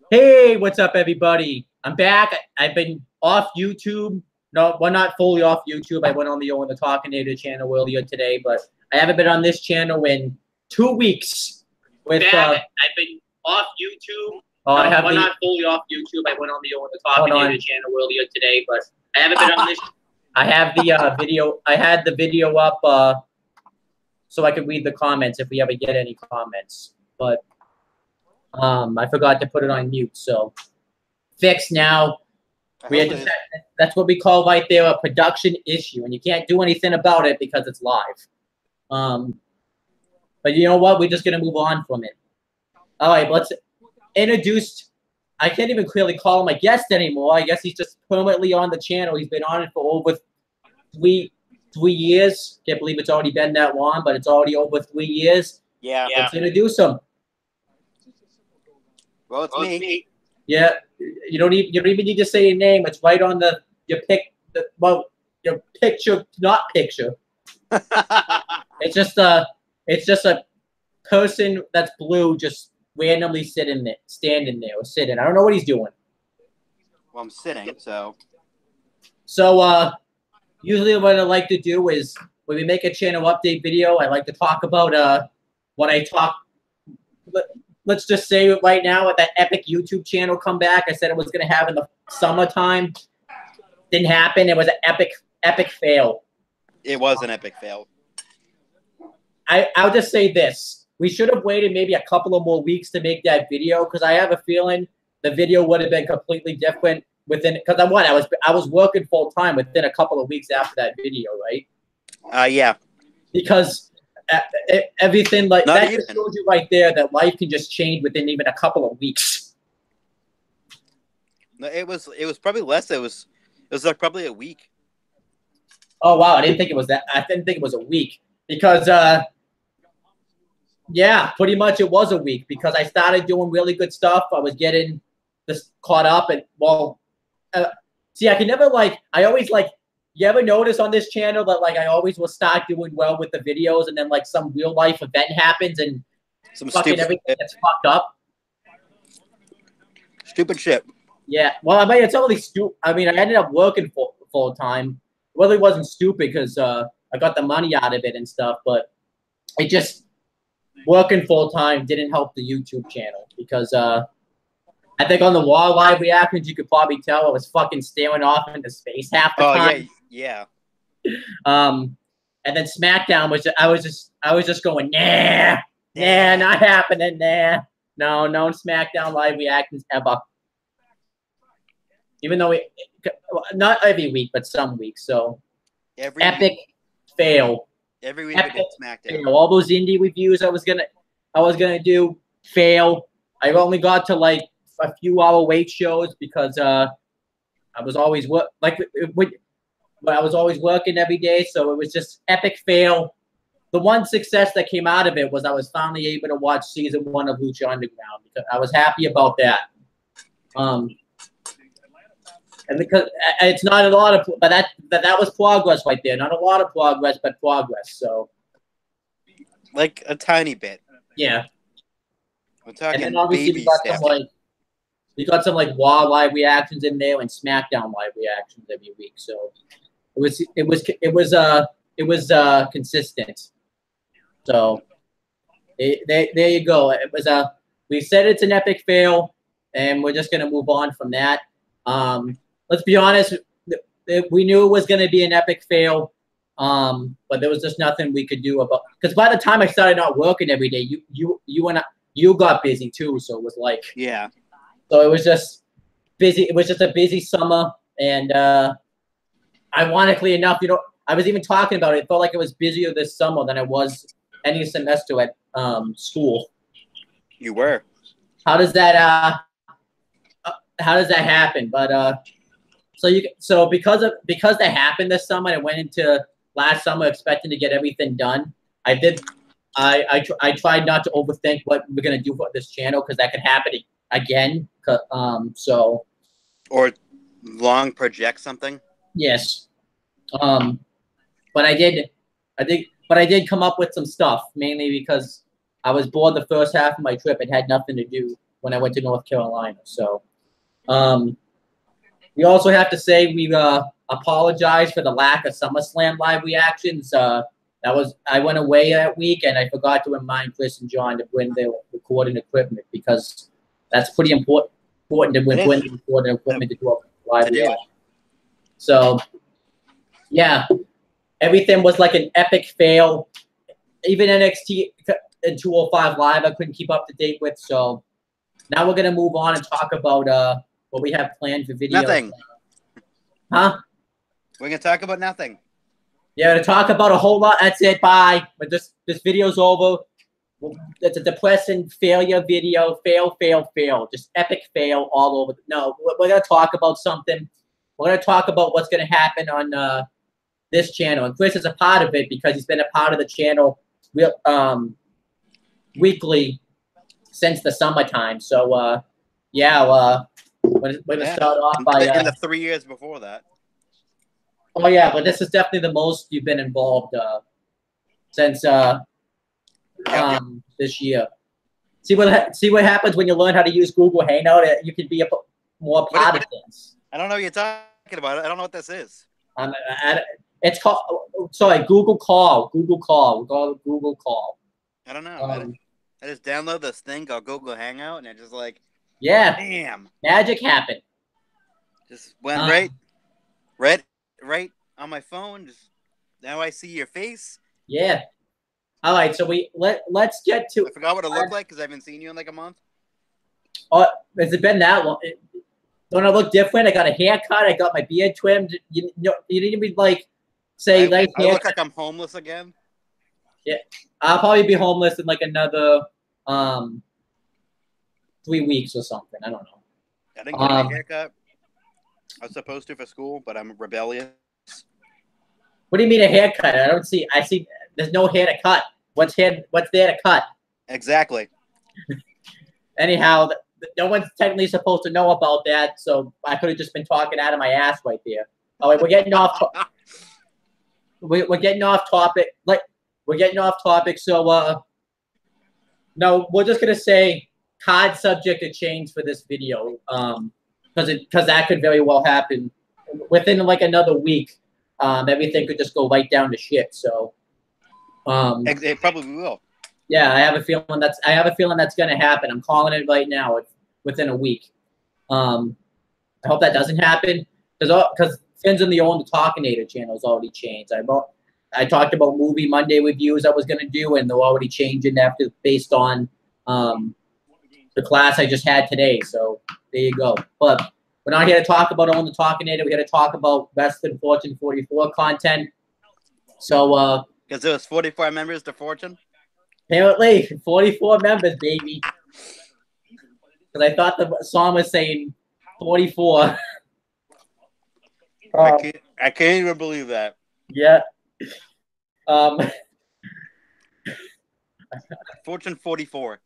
Hey, what's up, everybody? I'm back. I've been off YouTube. No, well, not fully off YouTube. I went on the Owen the Talking Native channel earlier today, but I haven't been on this channel in 2 weeks. I've been off YouTube. Oh, no, not fully off YouTube. I went on the Owen the Talking Native channel earlier today, but I haven't been on this. I have the video. I had the video up so I could read the comments if we ever get any comments, but. I forgot to put it on mute, so fixed now. That's what we call right there a production issue, and you can't do anything about it because it's live. But you know what? We're just gonna move on from it. All right, let's introduce. I can't even clearly call him a guest anymore. I guess he's just permanently on the channel. He's been on it for over three years. Can't believe it's already been that long, but it's already over 3 years. Yeah. Let's introduce him. Well, it's me. Yeah, you don't even need to say your name. It's right on your picture, not picture. It's just a person that's blue just randomly standing there or sitting. I don't know what he's doing. Well, I'm sitting, so. So usually what I like to do is when we make a channel update video, I like to talk about what I talk. Let's just say right now that epic YouTube channel come back. I said it was going to have in the summertime. Didn't happen. It was an epic fail. It was an epic fail. I'll just say this. We should have waited maybe a couple of more weeks to make that video because I have a feeling the video would have been completely different within, because I was working full time within a couple of weeks after that video, right? Yeah. Because everything like that just shows you right there that life can just change within even a couple of weeks. No, it was probably less. It was like probably a week. Oh wow, I didn't think it was that. I didn't think it was a week because yeah, pretty much it was a week because I started doing really good stuff. I was getting this caught up and see, I can never I always you ever notice on this channel that I always will start doing well with the videos and then some real life event happens and some fucking everything gets fucked up? Stupid shit. Yeah. Well, I mean, it's only stupid. I mean, I ended up working full time. It really wasn't stupid because I got the money out of it and stuff, but it just working full time didn't help the YouTube channel because I think on the wall live reactions, you could probably tell I was fucking staring off into space half the time. Oh yeah. And then SmackDown I was just going nah, not happening, nah, no SmackDown live reactions ever. Even though not every week, but some weeks. So epic fail. Every week we did SmackDown. Fail. All those indie reviews I was gonna do fail. I only got to a few hour wait shows because I was always I was always working every day, so it was just epic fail. The one success that came out of it was I was finally able to watch season 1 of Lucha Underground because I was happy about that. And because it's not a lot of, but that was progress right there. Not a lot of progress, but progress. So, like a tiny bit. Yeah. We're talking and then obviously baby steps. We got some Raw live reactions in there and SmackDown live reactions every week. So it was consistent. So there you go. It was we said it's an epic fail, and we're just gonna move on from that. Let's be honest. We knew it was gonna be an epic fail, but there was just nothing we could do about. Because by the time I started not working every day, you got busy too. So it was yeah. So it was just busy. It was just a busy summer, and ironically enough, I was even talking about it. It felt like it was busier this summer than it was any semester at school. You were. How does that happen? But so because that happened this summer, I went into last summer expecting to get everything done. I tried not to overthink what we're gonna do for this channel because that could happen again. Or long project something. Yes. But I did come up with some stuff, mainly because I was bored the first half of my trip and had nothing to do when I went to North Carolina. So we also have to say we apologize for the lack of SummerSlam live reactions. I went away that week, and I forgot to remind Chris and John to bring their recording equipment because that's pretty important to bring the recording equipment to do a live reaction. So, yeah, everything was like an epic fail. Even NXT and 205 Live, I couldn't keep up to date with. So now we're gonna move on and talk about what we have planned for videos. Nothing. Huh? We're gonna talk about nothing. Yeah, to talk about a whole lot. That's it. Bye. But this video's over. It's a depressing failure video. Fail. Just epic fail all over. No, we're gonna talk about something. We're gonna talk about what's gonna happen on this channel, and Chris is a part of it because he's been a part of the channel weekly since the summertime. So yeah, we're gonna start off by in the 3 years before that. Oh yeah, but this is definitely the most you've been involved since this year. See what happens when you learn how to use Google Hangout. You can be more part of things. I don't know what you're talking about. I don't know what this is. It's called Google Call. Google Call. We call it Google Call. I don't know. I just download this thing called Google Hangout, and it just like, yeah, damn, magic happened. Just went right on my phone. Just now I see your face. Yeah. All right, so let's get to. I forgot what it looked like because I haven't seen you in like a month. Oh, has it been that long? Don't I look different? I got a haircut. I got my beard trimmed. You didn't even like say I look like I'm homeless again. Yeah, I'll probably be homeless in like another 3 weeks or something. I don't know. I didn't get a haircut. I was supposed to for school, but I'm rebellious. What do you mean a haircut? I see. There's no hair to cut. What's there to cut? Exactly. Anyhow, no one's technically supposed to know about that, so I could have just been talking out of my ass right there. All right, we're getting off. We're getting off topic. We're getting off topic. So no, we're just gonna say card subject to change for this video, because that could very well happen within like another week. Everything could just go right down to shit. So, it probably will. Yeah, I have a feeling that's gonna happen. I'm calling it right now. It's within a week. I hope that doesn't happen because Finch and the Owen the Talkinator channel has already changed. I talked about movie Monday reviews I was gonna do, and they're already changing after based on the class I just had today. So there you go. But we're not here to talk about Owen the Talkinator. We're here to talk about Wrestling Fortune 44 content. So because there was 44 members to Fortune. Apparently, 44 members, baby. Because I thought the song was saying 44. I can't even believe that. Yeah. Fortune 44.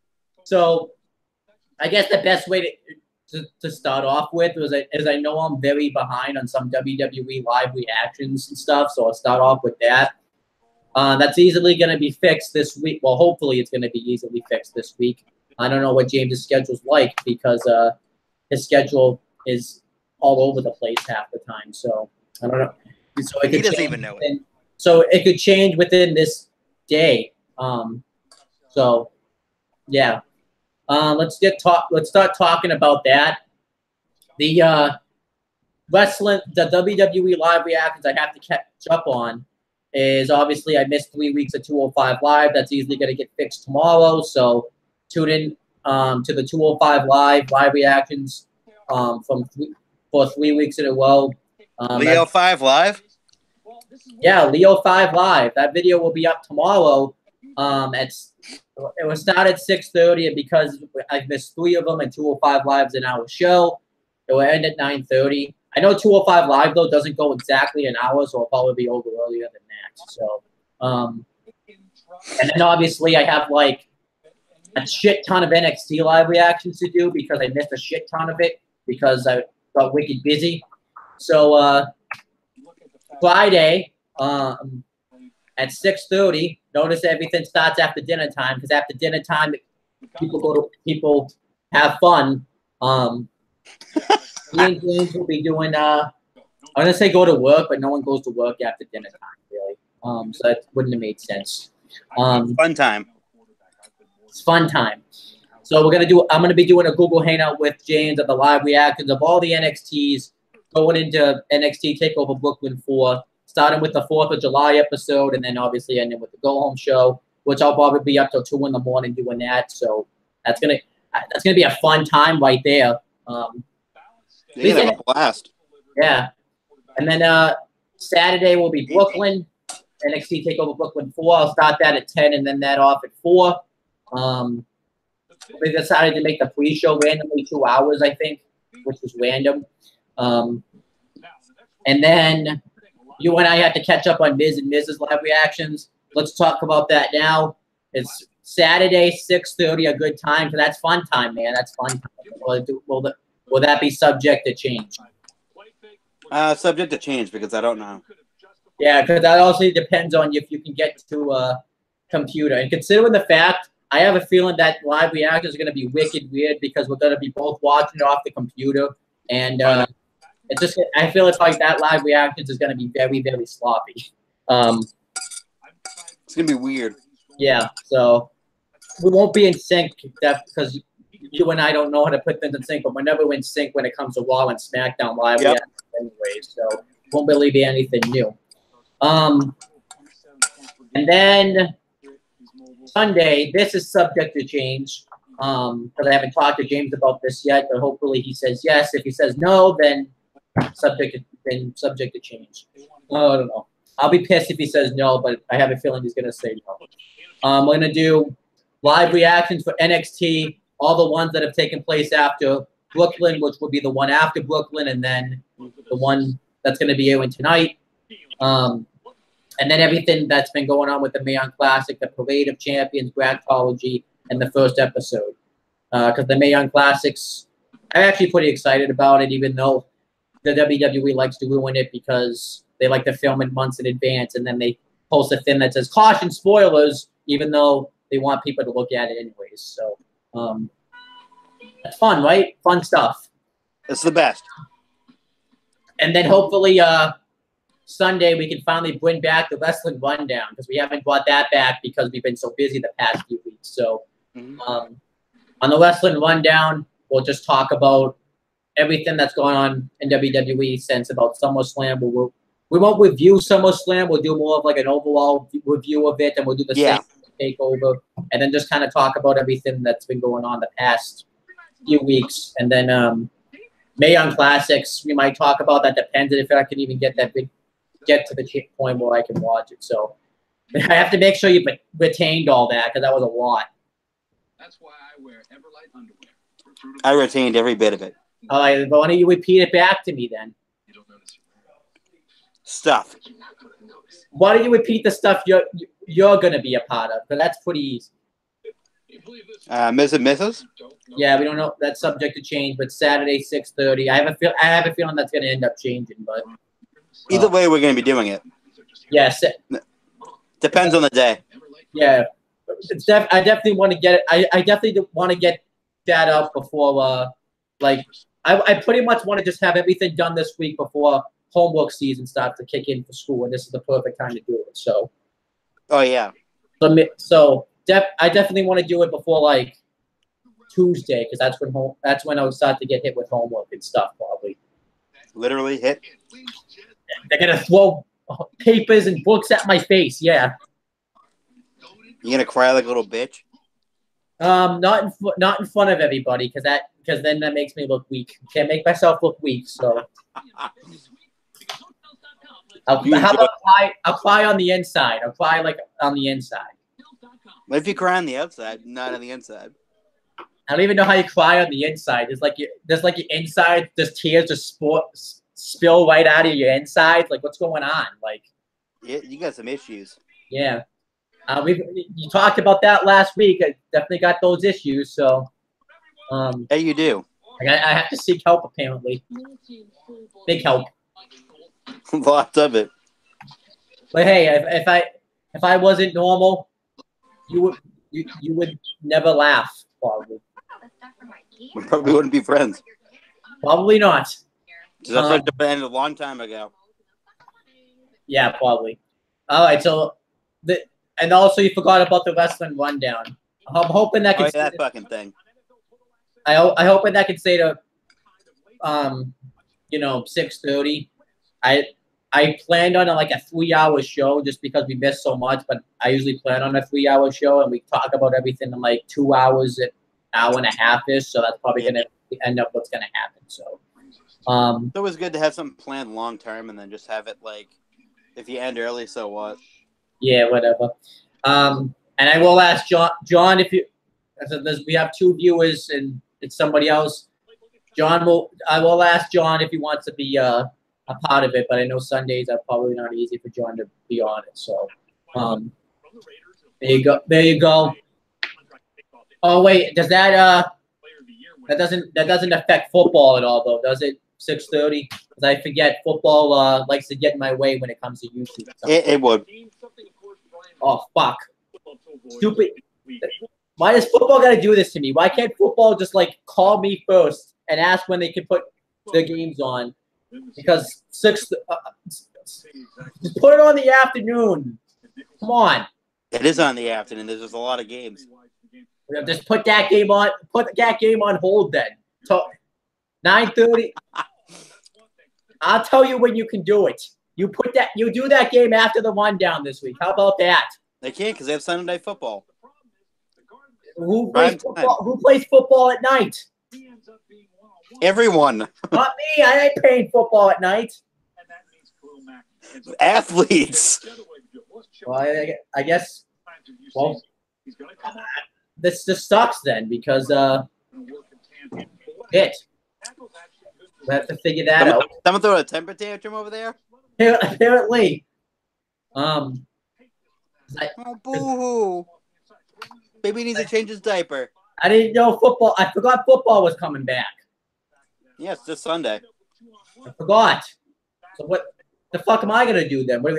So, I guess the best way to start off with is I know I'm very behind on some WWE live reactions and stuff, so I'll start off with that. That's easily going to be fixed this week. Well, hopefully it's going to be easily fixed this week. I don't know what James's schedule's like because his schedule is all over the place half the time. So I don't know. So it he doesn't even know it. So it could change within this day. So yeah. Let's start talking about that. The WWE live reactions I have to catch up on is obviously I missed 3 weeks of 205 Live. That's easily going to get fixed tomorrow. So tune in to the 205 live reactions for 3 weeks in a row. Leo 5 Live? Yeah, Leo 5 Live. That video will be up tomorrow. It will start at 6:30, and because I missed 3 of them and 205 Live's an hour show, it will end at 9:30. I know 205 Live, though, doesn't go exactly an hour, so it'll probably be over earlier than that. So, and then obviously I have, like, a shit ton of NXT Live reactions to do because I missed a shit ton of it because I got wicked busy. So, Friday at 6:30, notice everything starts after dinner time because after dinner time, people have fun. Me and James will be doing. I'm gonna say go to work, but no one goes to work after dinner time, really. So that wouldn't have made sense. Fun time. It's fun time. So I'm gonna be doing a Google Hangout with James of the live reactions of all the NXTs going into NXT Takeover Brooklyn 4, starting with the 4th of July episode, and then obviously ending with the Go Home show, which I'll probably be up till 2 in the morning doing that. So that's gonna be a fun time right there. You're gonna have a blast. Yeah, and then Saturday will be Brooklyn, NXT Takeover Brooklyn 4. I'll start that at 10, and then that off at 4. We decided to make the pre-show randomly 2 hours, I think, which was random. And then you and I had to catch up on Miz and Miz's live reactions. Let's talk about that now. It's Saturday, 6:30, a good time. So that's fun time, man. That's fun time. Will that be subject to change? Subject to change because I don't know. Yeah, because that also depends on if you can get to a computer. And considering the fact, I have a feeling that live reactions are going to be wicked weird because we're going to be both watching it off the computer. And it's just, I feel it's like that live reactions is going to be very, very sloppy. It's going to be weird. Yeah, so we won't be in sync because you and I don't know how to put things in sync, but we're never in sync when it comes to Raw and SmackDown live reactions anyways, so it won't really be anything new. And then Sunday, this is subject to change because I haven't talked to James about this yet, but hopefully he says yes. If he says no, then subject to change. I don't know. I'll be pissed if he says no, but I have a feeling he's going to say no. We're going to do live reactions for NXT, all the ones that have taken place after Brooklyn, which will be the one after Brooklyn, and then the one that's going to be airing tonight. And then everything that's been going on with the Mae Young Classic, the Parade of Champions, Bracketology, and the first episode. Because the Mae Young Classics, I'm actually pretty excited about it, even though the WWE likes to ruin it because they like to film it months in advance, and then they post a thing that says, caution, spoilers, even though they want people to look at it anyways. So that's fun, right? Fun stuff. It's the best. And then hopefully Sunday we can finally bring back the Wrestling Rundown because we haven't brought that back because we've been so busy the past few weeks. So on the Wrestling Rundown, we'll just talk about everything that's going on in WWE since about SummerSlam. We won't review SummerSlam. We'll do more of like an overall review of it, and we'll do the same takeover, and then just kind of talk about everything that's been going on the past few weeks. And then Mae Young Classics, we might talk about. That depends if I can even get to the point where I can watch it. So I have to make sure you retained all that because that was a lot. That's why I wear Everlight underwear. I retained every bit of it. All right, why don't you repeat it back to me then? You don't notice Stuff. Why don't you repeat the stuff you're going to be a part of? Because that's pretty easy. Ms. and Mrs.? Yeah, we don't know. That's subject to change, but Saturday, 6:30. I have a feeling that's going to end up changing, but either way, we're going to be doing it. Yes. Depends on the day. Yeah. I definitely want to get it. I definitely want to get that up before, I pretty much want to just have everything done this week before homework season starts to kick in for school, and this is the perfect time to do it. So. Oh, yeah. So I definitely want to do it before, like, Tuesday, because that's when I'll start to get hit with homework and stuff, probably. Literally hit? They're going to throw papers and books at my face, yeah. You gonna cry like a little bitch? Not in front of everybody, because then that makes me look weak. Can't make myself look weak, so. How about I'll cry on the inside. I'll cry like on the inside. What if you cry on the outside, not on the inside? I don't even know how you cry on the inside. There's like your inside, there's tears just spill right out of your inside. Like, what's going on? Like, yeah, you got some issues. Yeah. You talked about that last week. I definitely got those issues. So, hey, you do. I have to seek help. Apparently, big help. Lots of it. But hey, if I wasn't normal, you would never laugh. Probably. We probably wouldn't be friends. Probably not. That friendship ended a long time ago. Yeah, probably. All right, so and also you forgot about the wrestling rundown. I'm hoping that can that fucking thing. I hoping that can stay to 6:30. I planned on like a 3-hour show just because we missed so much, but I usually plan on a 3-hour show and we talk about everything in like 2 hours, an hour and a half ish. So that's probably gonna end up what's gonna happen. So it's always good to have something planned long term and then just have it like if you end early, so what? Yeah, whatever. And I will ask John if you. We have 2 viewers and it's somebody else. I will ask John if he wants to be a part of it, but I know Sundays are probably not easy for John to be on it. So, there you go. There you go. Oh wait, does that doesn't affect football at all though, does it? 6:30? Because I forget football likes to get in my way when it comes to YouTube. It would. Oh fuck! Stupid. Why does football got to do this to me? Why can't football just like call me first and ask when they can put the games on? Because just put it on the afternoon. Come on. It is on the afternoon. There's just a lot of games. Just put that game on. Put that game on hold then. So 9:30. I'll tell you when you can do it. You do that game after the rundown this week. How about that? They can't because they have Sunday Night Football. Who plays football at night? Everyone. Not me. I ain't playing football at night. Athletes. Well, I guess. Well, this just sucks then because we have to figure that out. Someone throw a temper tantrum over there. Apparently. Oh, boo-hoo. Baby needs to change his diaper. I didn't know football. I forgot football was coming back. Yeah, it's this Sunday. I forgot. So what the fuck am I gonna do then? We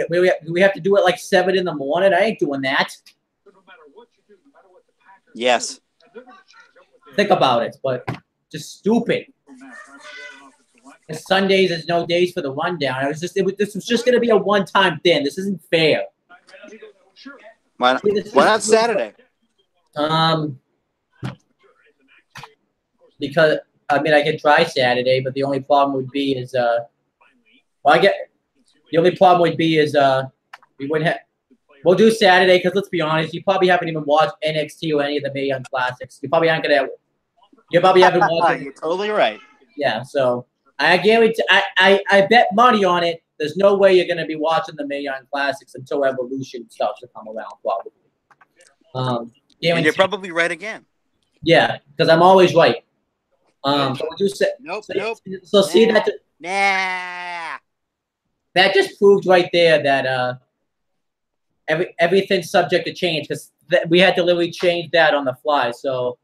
have to do it like 7 in the morning. I ain't doing that. Yes. Think about it, but just stupid. And Sundays there's no days for the rundown. This was just gonna be a one-time thing. This isn't fair. Why not Saturday? Because I mean I could try Saturday, but the only problem would be is the only problem would be is we wouldn't have. We'll do Saturday because let's be honest, you probably haven't even watched NXT or any of the Mae Young Classics. You probably aren't gonna. You probably haven't watched. You're totally right. Yeah, so I guarantee I bet money on it. There's no way you're gonna be watching the Mae Young Classics until Evolution starts to come around, probably. And you're probably right again. Yeah, because I'm always right. So we'll do nope. So see that. Nah. That just proved right there that everything's subject to change because we had to literally change that on the fly. So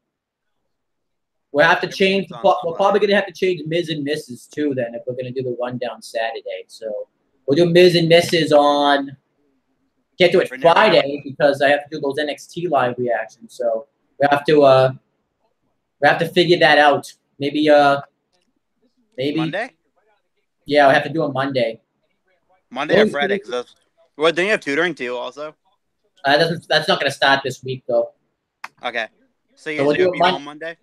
we'll have to change. We're probably gonna have to change Ms. and Mrs. too. Then if we're gonna do the rundown Saturday, so we'll do Ms. and Mrs. on. Can't do it Friday because I have to do those NXT live reactions. So we have to figure that out. Maybe Monday. Yeah, we have to do it Monday. Monday or Friday? Don't you have tutoring too? Also. That's not gonna start this week though. Okay. So you'll be home Monday.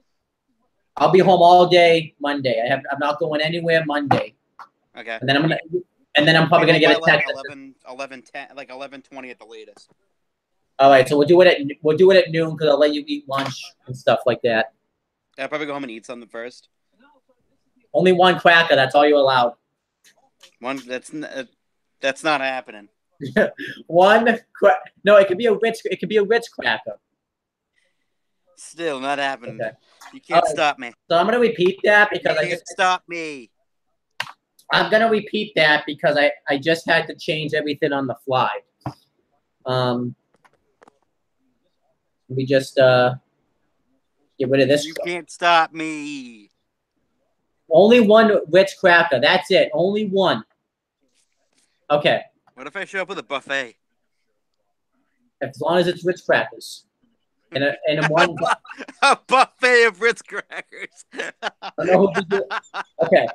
I'll be home all day Monday. I'm not going anywhere Monday. Okay. And then I'm probably gonna get a text. 11:10, like 11:20 at the latest. All right, so we'll do it at noon because I'll let you eat lunch and stuff like that. I'll probably go home and eat something first. Only one cracker. That's all you're allowed. One. That's not happening. No, it could be a Ritz cracker. Still not happening. Okay. You can't stop me. So I'm gonna repeat that because you can't stop me. I'm gonna repeat that because I just had to change everything on the fly. We just get rid of this. You can't stop me. Only one Ritz cracker. That's it. Only one. Okay. What if I show up with a buffet? As long as it's Ritz crackers. and one. A buffet of Ritz crackers. I don't know who did it. Okay,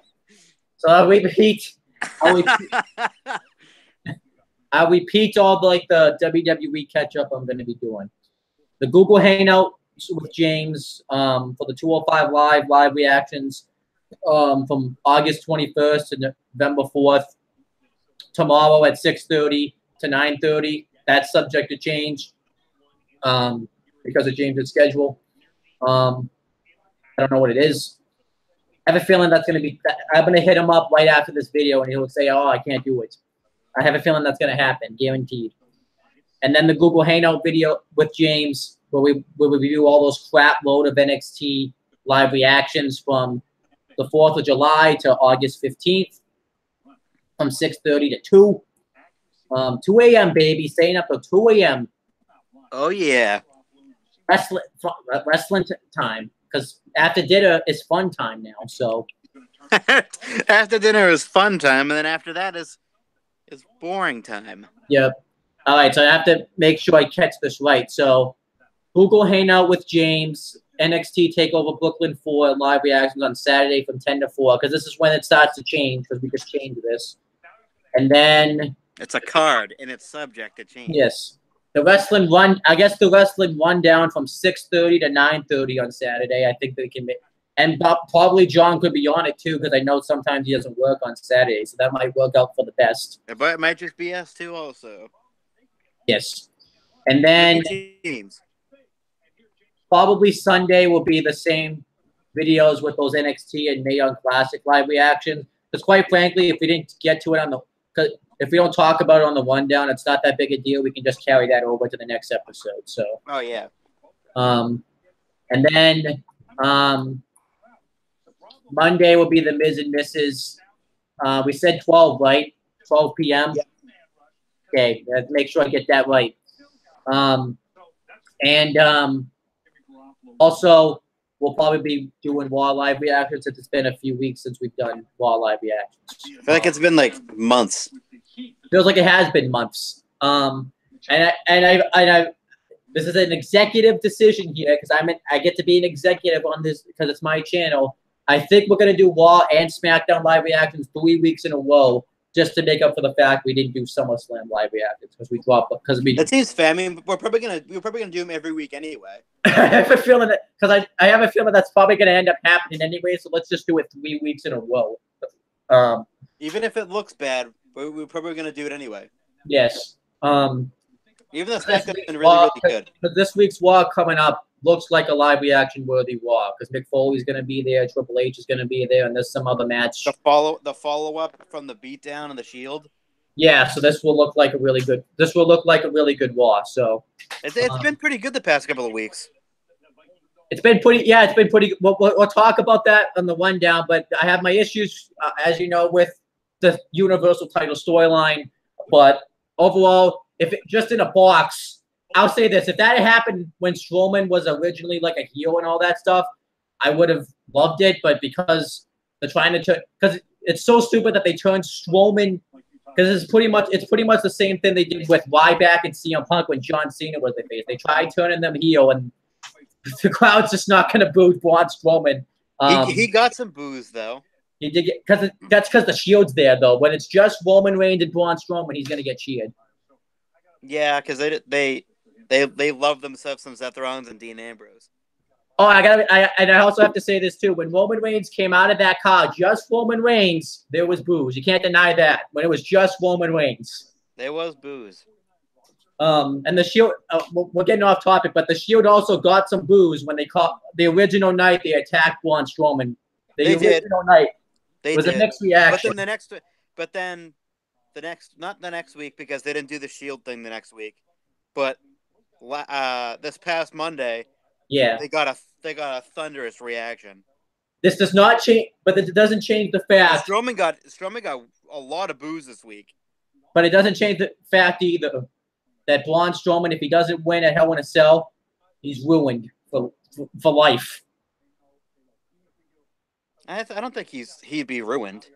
so I'll repeat all the WWE catch up I'm going to be doing. The Google Hangout with James for the 205 live reactions from August 21st to November 4th. Tomorrow at 6:30 to 9:30. That's subject to change because of James's schedule. I don't know what it is. I have a feeling that's going to be. I'm going to hit him up right after this video, and he'll say, "Oh, I can't do it." I have a feeling that's going to happen, guaranteed. And then the Google Hangout video with James, where we review all those crap load of NXT live reactions from the 4th of July to August 15th, from 6:30 to 2. 2 a.m., baby, staying up till 2 a.m. Oh, yeah. Wrestling time, because after dinner is fun time now, so. After dinner is fun time, and then after that is boring time. Yep. All right, so I have to make sure I catch this right. So, Google Hangout with James, NXT TakeOver Brooklyn 4 live reactions on Saturday from 10 to 4, because this is when it starts to change, because we just changed this. And then... It's a card, and it's subject to change. Yes. The wrestling rundown from 6:30 to 9:30 on Saturday. I think they can make... And probably John could be on it, too, because I know sometimes he doesn't work on Saturday, so that might work out for the best. But it might just be us, too, also. Yes. And then probably Sunday will be the same videos with those NXT and Mae Young Classic live reactions. Because quite frankly, if we didn't get to it on the... If we don't talk about it on the rundown, it's not that big a deal. We can just carry that over to the next episode. So. Oh, yeah. And then... Monday will be the Miz and Mrs. We said 12, right? 12 p.m.? Yep. Okay, let's make sure I get that right. Also, we'll probably be doing Raw live reactions since it's been a few weeks since we've done Raw live reactions. I feel like it's been like months. Feels like it has been months. This is an executive decision here because I get to be an executive on this because it's my channel. I think we're going to do Raw and SmackDown live reactions 3 weeks in a row just to make up for the fact we didn't do SummerSlam live reactions because we dropped That seems fair. I mean, we're probably gonna do them every week anyway. I have a feeling that because I have a feeling that's probably going to end up happening anyway. So let's just do it 3 weeks in a row. Even if it looks bad, we're probably going to do it anyway. Yes. Even though SmackDown's been really good. But this week's Raw coming up looks like a live reaction worthy Raw because Mick Foley's going to be there, Triple H is going to be there, and there's some other match. The follow up from the beatdown and the Shield. Yeah, so this will look like a really good. This will look like a really good Raw. So it's been pretty good the past couple of weeks. It's been pretty. Yeah, it's been pretty. We'll talk about that on the rundown. But I have my issues, as you know, with the Universal title storyline. But overall, if it just in a box. I'll say this. If that had happened when Strowman was originally like a heel and all that stuff, I would have loved it. But because they're trying to turn – because it's so stupid that they turned Strowman – because it's pretty much the same thing they did with Ryback and CM Punk when John Cena was the face. They tried turning them heel, and the crowd's just not going to boo Braun Strowman. He got some boos, though. He did get – that's because the Shield's there, though. When it's just Roman Reigns and Braun Strowman, he's going to get cheered. Yeah, because they love themselves some Seth Rollins and Dean Ambrose. Oh, I also have to say this too. When Roman Reigns came out of that car, just Roman Reigns, there was boos. You can't deny that. When it was just Roman Reigns, there was boos. And the Shield. We're getting off topic, but the Shield also got some boos when they caught the original night they attacked Braun Strowman. The original night was a mixed reaction. But then not the next week because they didn't do the Shield thing the next week, but. This past Monday, yeah, they got a thunderous reaction. This does not change, but it doesn't change the fact. Strowman got a lot of boos this week, but it doesn't change the fact either that Braun Strowman, if he doesn't win at Hell in a Cell, he's ruined for life. I don't think he'd be ruined.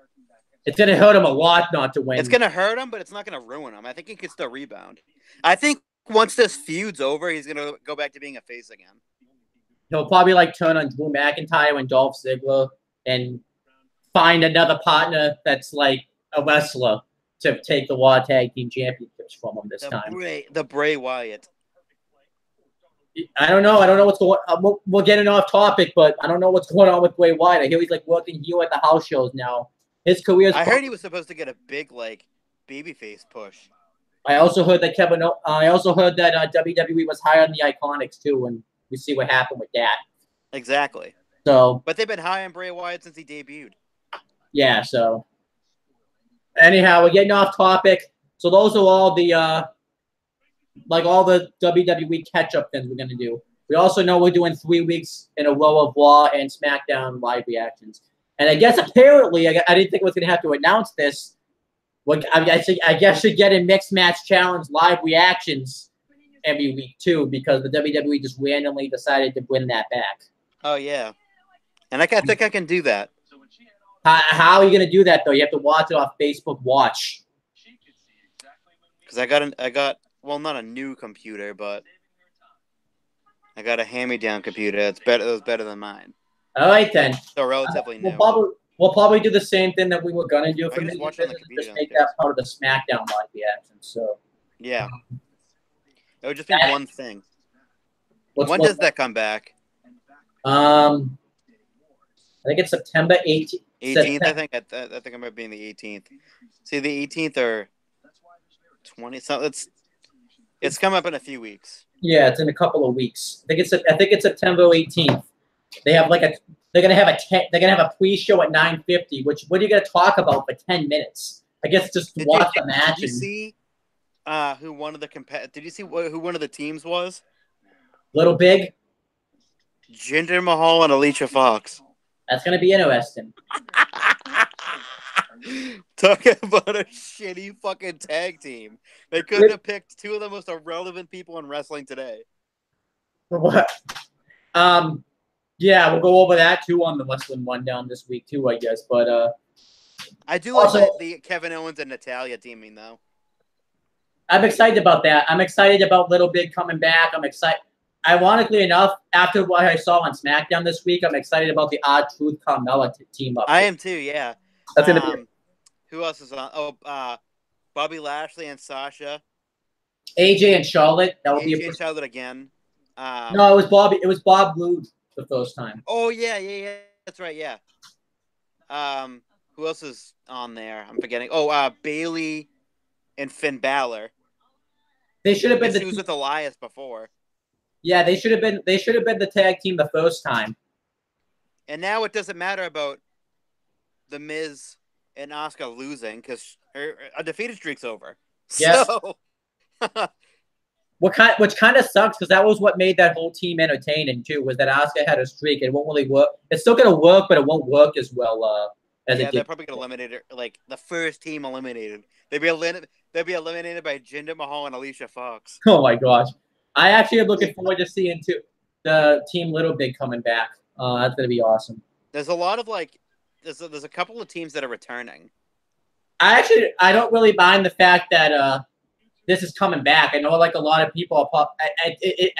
It's gonna hurt him a lot not to win. It's gonna hurt him, but it's not gonna ruin him. I think he could still rebound. I think once this feud's over, he's gonna go back to being a face again. He'll probably like turn on Drew McIntyre and Dolph Ziggler and find another partner that's like a wrestler to take the Raw Tag Team Championships from him this time. The Bray Wyatt. I don't know. I don't know what's going on. We're getting off topic, but I don't know what's going on with Bray Wyatt. I hear he's like working heel at the house shows now. His career's. I heard he was supposed to get a big like babyface push. I also heard that WWE was hiring the Iconics too, and we see what happened with that. Exactly. So, but they've been hiring Bray Wyatt since he debuted. Yeah. So, anyhow, we're getting off topic. So those are all the all the WWE catch-up things we're gonna do. We also know we're doing 3 weeks in a row of Raw and SmackDown live reactions. And I guess apparently, I didn't think I was gonna have to announce this. I guess you're getting Mixed Match Challenge live reactions every week too, because the WWE just randomly decided to bring that back. Oh yeah, and I think I can do that. How are you gonna do that though? You have to watch it off Facebook Watch. Because I got well, not a new computer, but I got a hand-me-down computer. It was better than mine. All right then. So relatively new. We'll probably do the same thing that we were gonna do for just watch it on the computer. Just make that part of the SmackDown live reaction. So yeah, it would just be one thing. When does that come back? I think it's September 18th. 18th, I think. I think I might be in the 18th. See, the 18th or 20. So it's come up in a few weeks. Yeah, it's in a couple of weeks. I think it's September 18th. They have they're gonna have a pre-show at 9:50. What are you gonna talk about for 10 minutes? I guess just watch the match. Did you see who one of the Did you see who one of the teams was? Little Big, Jinder Mahal and Alicia Fox. That's gonna be interesting. Talking about a shitty fucking tag team. They couldn't have picked two of the most irrelevant people in wrestling today. What? Yeah, we'll go over that too on the Wrestling Rundown this week too, I guess. But I do like the Kevin Owens and Natalya teaming though. I'm excited about that. I'm excited about Little Big coming back. I'm excited. Ironically enough, after what I saw on SmackDown this week, I'm excited about the R-Truth Carmella team up. I am too. Yeah. That's gonna be. Who else is on? Oh, Bobby Lashley and Sasha. AJ and Charlotte. That would AJ be and Charlotte again. No, it was Bobby. It was Bob Roode the first time. Oh yeah. That's right. Yeah. Who else is on there? I'm forgetting. Oh, Bailey and Finn Balor. They should have been. He was with Elias before. Yeah, they should have been. They should have been the tag team the first time. And now it doesn't matter about the Miz and Asuka losing because a defeated streak's over. Yes. So, which kind of sucks because that was what made that whole team entertaining too. Was that Asuka had a streak? It won't really work. It's still gonna work, but it won't work as well as it did. They're probably gonna eliminate it. Like the first team eliminated, they'd be eliminated by Jinder Mahal and Alicia Fox. Oh my gosh, I actually am looking forward to seeing the Team Little Big coming back. That's gonna be awesome. There's a lot of there's a couple of teams that are returning. I don't really mind the fact that this is coming back. I know like a lot of people are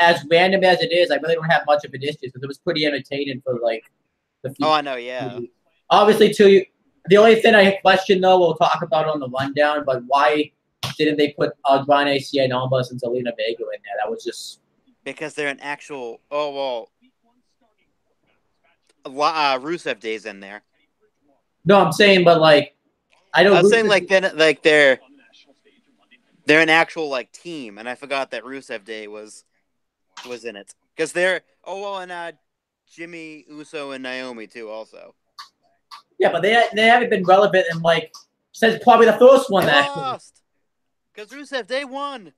as random as it is, I really don't have much of an issue because it was pretty entertaining for like the few. Oh, I know, yeah. Obviously, too, the only thing I question though, we'll talk about on the rundown, but why didn't they put Brian Cien Almas and Zelina Vega in there? That was just because they're an actual. Oh well, Rusev Day's in there. No, I'm saying, but like, I was saying they're an actual like team, and I forgot that Rusev Day was in it because they're and Jimmy Uso and Naomi too also. Yeah, but they haven't been relevant in like since probably the first one that lost because Rusev Day won.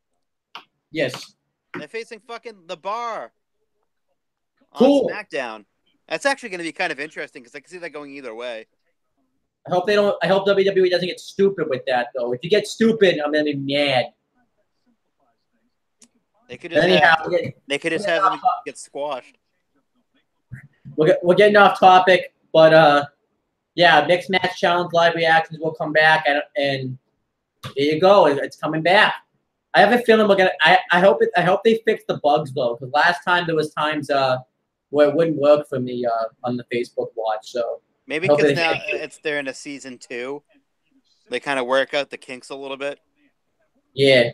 Yes, they're facing fucking The Bar cool. On SmackDown. That's actually going to be kind of interesting because I can see that going either way. I hope WWE doesn't get stupid with that though. If you get stupid, I'm gonna be mad. They could just have them get squashed. We're getting off topic, but yeah, Mixed Match Challenge live reactions will come back, and there you go. It's coming back. I have a feeling we're gonna. I hope it. I hope they fix the bugs though, because last time there was times where it wouldn't work for me on the Facebook watch. So Maybe I hope because they now they're in a season 2, they kind of work out the kinks a little bit. yeah.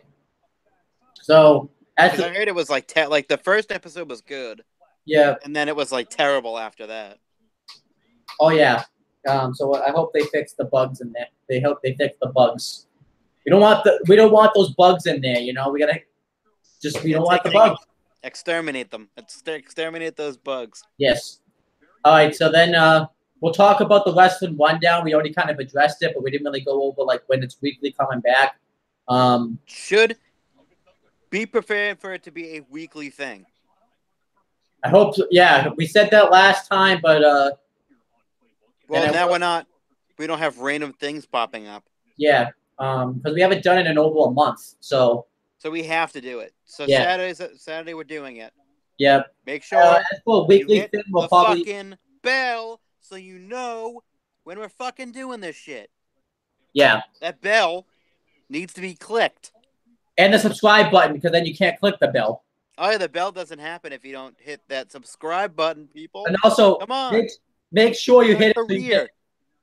So Because I heard it was like like the first episode was good, yeah. and then it was like terrible after that. Oh yeah. So I hope they fix the bugs in there. They hope they fix the bugs. We don't want those bugs in there. You know, we don't want the bugs. Exterminate them. Exterminate those bugs. Yes. All right. So then we'll talk about the wrestling rundown. We already kind of addressed it, but we didn't really go over like when it's weekly coming back. Should be prepared for it to be a weekly thing. I hope so. Yeah, we said that last time, but well, now we're not. We don't have random things popping up. Yeah, because we haven't done it in over a month, so we have to do it. So yeah. Saturday we're doing it. Yeah. Make sure for a weekly you hit thing, we'll the probably fucking bell so you know when we're fucking doing this shit. Yeah. That bell needs to be clicked. And the subscribe button, because then you can't click the bell. Oh yeah, the bell doesn't happen if you don't hit that subscribe button, people. And also, come on, make sure you hit it. So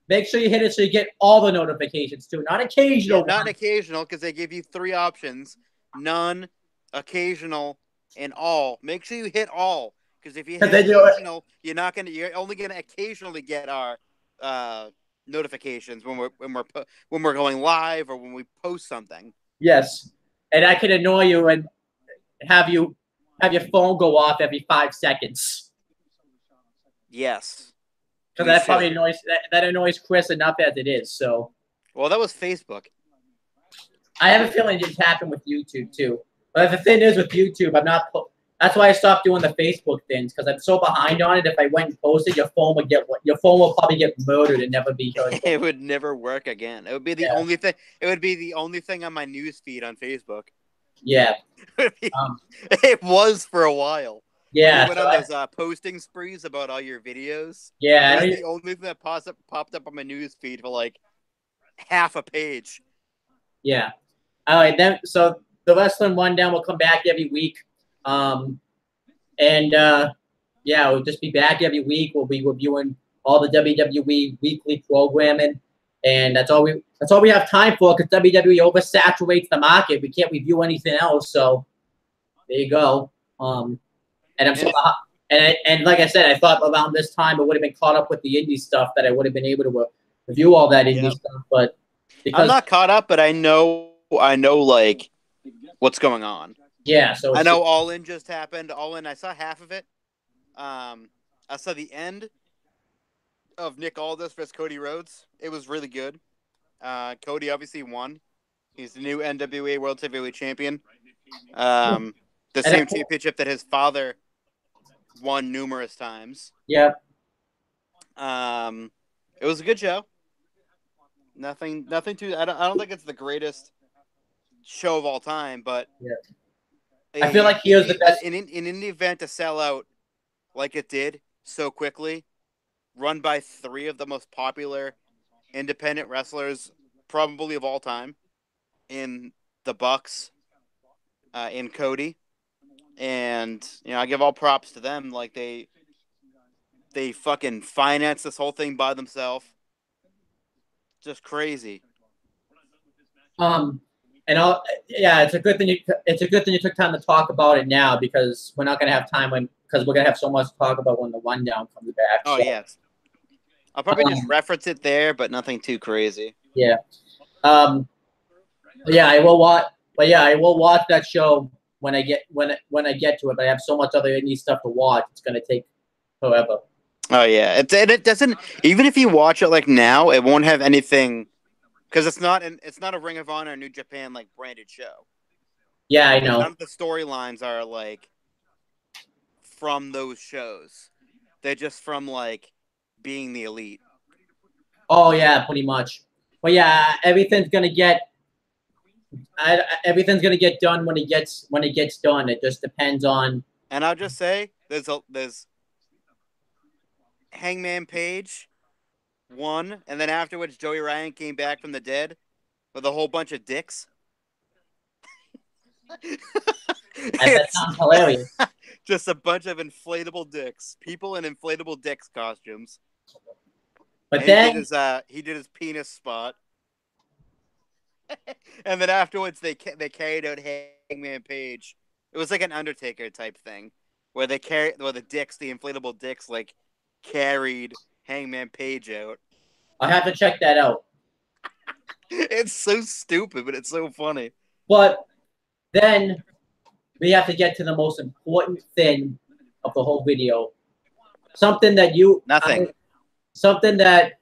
make sure you hit it so you get all the notifications too, not occasional. Yeah, not occasional, because they give you 3 options: none, occasional, and all. Make sure you hit all, because if you hit occasional, you're only gonna occasionally get our notifications when we're going live or when we post something. Yes, and I can annoy you and have your phone go off every 5 seconds. Yes, because that probably annoys Chris enough as it is. So, well, that was Facebook. I have a feeling it just happened with YouTube too. But the thing is, with YouTube, I'm not. That's why I stopped doing the Facebook things, because I'm so behind on it. If I went and posted, your phone will probably get murdered and never be heard. It would never work again. It would be the only thing. It would be the only thing on my news feed on Facebook. Yeah, it was for a while. Yeah, you went on those posting sprees about all your videos. Yeah, that was the only thing that popped up on my news feed for like half a page. Yeah. All right, then. So the wrestling rundown will come back every week, yeah, we'll just be back every week. We'll be reviewing all the WWE weekly programming, and that's all we have time for, because WWE oversaturates the market. We can't review anything else. So there you go. And I'm so and like I said, I thought around this time I would have been caught up with the indie stuff, that I would have been able to review all that indie stuff. But I'm not caught up, but I know like what's going on. Yeah, so I know All In just happened. All In, I saw half of it. I saw the end of Nick Aldis versus Cody Rhodes. It was really good. Cody obviously won. He's the new NWA World Heavyweight Champion. The same championship that his father won numerous times. Yeah. It was a good show. Nothing too. I don't think it's the greatest show of all time, but I feel like here's the best. In the event to sell out like it did so quickly, run by 3 of the most popular independent wrestlers probably of all time, in the Bucks, in Cody, and I give all props to them. Like they fucking financed this whole thing by themselves. Just crazy. It's a good thing you took time to talk about it now, because we're not gonna have time because we're gonna have so much to talk about when the rundown comes back. Oh yes, I'll probably just reference it there, but nothing too crazy. Yeah. I will watch. But yeah, I will watch that show when I get to it. But I have so much other indie stuff to watch. It's gonna take forever. Oh yeah, it doesn't. Even if you watch it like now, it won't have anything, because it's not a Ring of Honor New Japan like branded show. Yeah, I know. None of the storylines are like from those shows. They're just from like being the elite. Oh yeah, pretty much. But yeah, everything's gonna get done when it gets done. It just depends on. And I'll just say, there's Hangman Page won, and then afterwards Joey Ryan came back from the dead with a whole bunch of dicks. That sounds hilarious. Just a bunch of inflatable dicks. People in inflatable dicks costumes. But And then he did his penis spot. And then afterwards they carried out Hangman Page. It was like an Undertaker type thing where the inflatable dicks like carried Hangman Page out. I have to check that out. It's so stupid, but it's so funny. But then we have to get to the most important thing of the whole video. Something that something that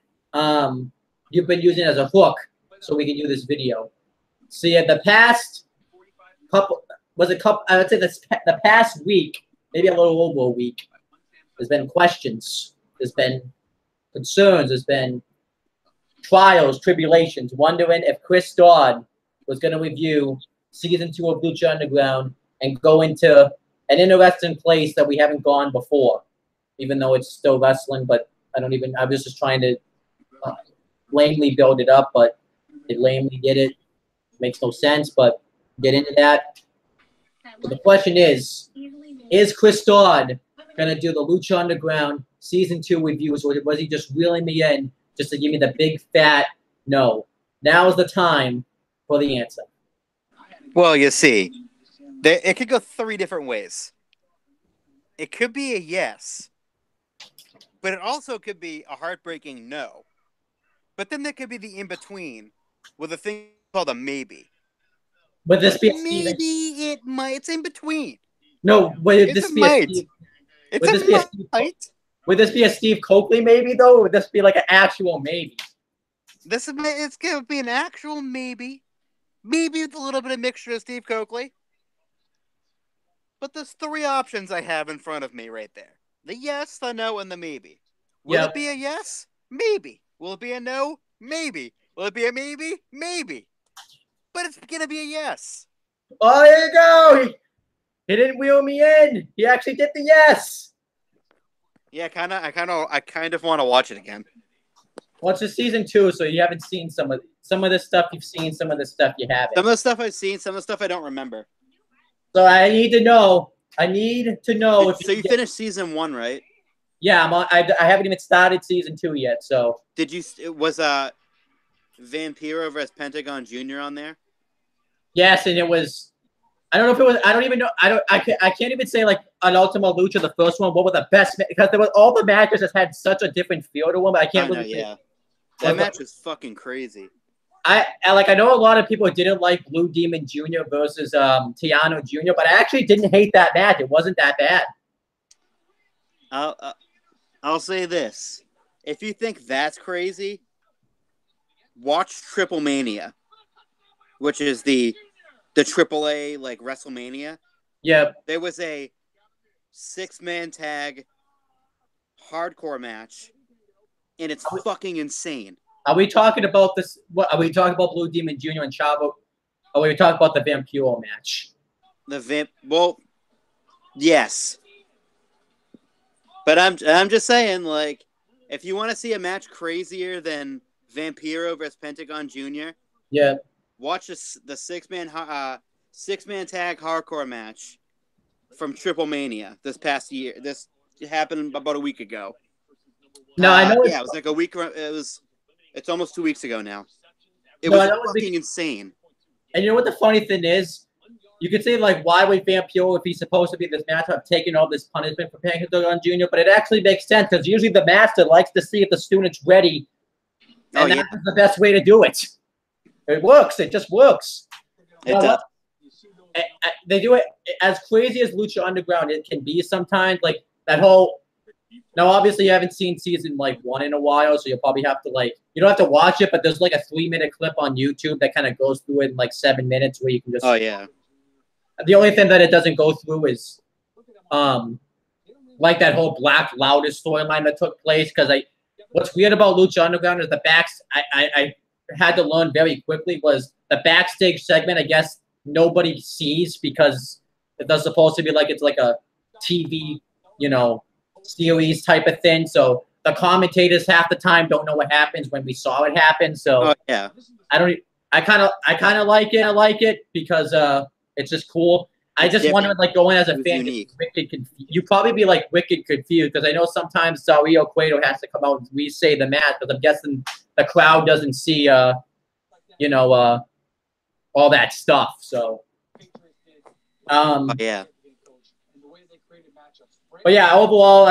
you've been using as a hook so we can do this video. See, at the past couple, I would say the past week, maybe a little over a week, there's been questions, there's been concerns, there's been trials, tribulations, wondering if Chris Dodd was going to review Season 2 of Lucha Underground and go into an interesting place that we haven't gone before, even though it's still wrestling, but I was just trying to lamely build it up, but it lamely did it. Makes no sense, but get into that. So the question is Chris Dodd going to do the Lucha Underground Season 2 reviews, or was he just reeling me in just to give me the big fat no? Now is the time for the answer. Well, you see, it could go 3 different ways. It could be a yes, but it also could be a heartbreaking no. But then there could be the in-between with a thing called a maybe. Would this be maybe it might? It's in between. No, would this be a Steve? Would this be a Steve Coakley maybe though? Or would this be like an actual maybe? It's gonna be an actual maybe. Maybe with a little bit of mixture of Steve Coakley. But there's 3 options I have in front of me right there. The yes, the no, and the maybe. Will it be a yes? Maybe. Will it be a no? Maybe. Will it be a maybe? Maybe. But it's going to be a yes. Oh, there you go. He didn't wheel me in. He actually did the yes. Yeah, I kind of want to watch it again. Well, it's just Season 2, so you haven't seen some of the stuff you've seen, some of the stuff you haven't. Some of the stuff I've seen, some of the stuff I don't remember. So I need to know. So you finished Season 1, right? Yeah, I haven't even started Season 2 yet. So was Vampiro vs Pentagon Jr. on there? Yes, and it was. I don't know if it was. I don't even know. I can't even say like an Ultima Lucha, the first one. What were the best? Because there was all the matches just had such a different feel to them. But I can't. That match was fucking crazy. I know a lot of people didn't like Blue Demon Jr. versus Tiano Jr., but I actually didn't hate that match. It wasn't that bad. I'll say this: if you think that's crazy, watch Triple Mania, which is the AAA like WrestleMania. Yeah. There was a 6-man tag hardcore match, and it's fucking insane. Are we talking about this? What are we talking about? Blue Demon Jr. and Chavo? Or are we talking about the Vampiro match? Well, yes. But I'm just saying, like, if you want to see a match crazier than Vampiro versus Pentagon Jr., yeah, watch the 6-man tag hardcore match from Triple Mania this past year. This happened about a week ago. No, I know. Yeah, it was like a week. It's almost 2 weeks ago now. It was fucking insane. And you know what the funny thing is? You could say, like, why would Vampiro, if he's supposed to be this master, have taken all this punishment for Pentagon Jr.? But it actually makes sense, because usually the master likes to see if the student's ready. And that's the best way to do it. It works. It just works. It does. They do it as crazy as Lucha Underground it can be sometimes. Like, that whole... Now, obviously, you haven't seen Season, 1 in a while, so you'll probably have to, you don't have to watch it, but there's, a 3-minute clip on YouTube that kind of goes through it in, 7 minutes where you can just... Oh, yeah. The only thing that it doesn't go through is, that whole Black Loudest storyline that took place, because what's weird about Lucha Underground is I had to learn very quickly was the backstage segment, I guess, nobody sees because it's supposed to be it's like a TV, series type of thing. So the commentators half the time don't know what happens when we saw it happen. So yeah, I kind of like it. I like it because It's just cool. I It's just different. wonder, like, going as a It was fan, unique. you probably be like wicked confused because I know sometimes Dario Cueto has to come out and re-say the match because I'm guessing the crowd doesn't see, you know, all that stuff. So, Oh, yeah. but yeah, overall,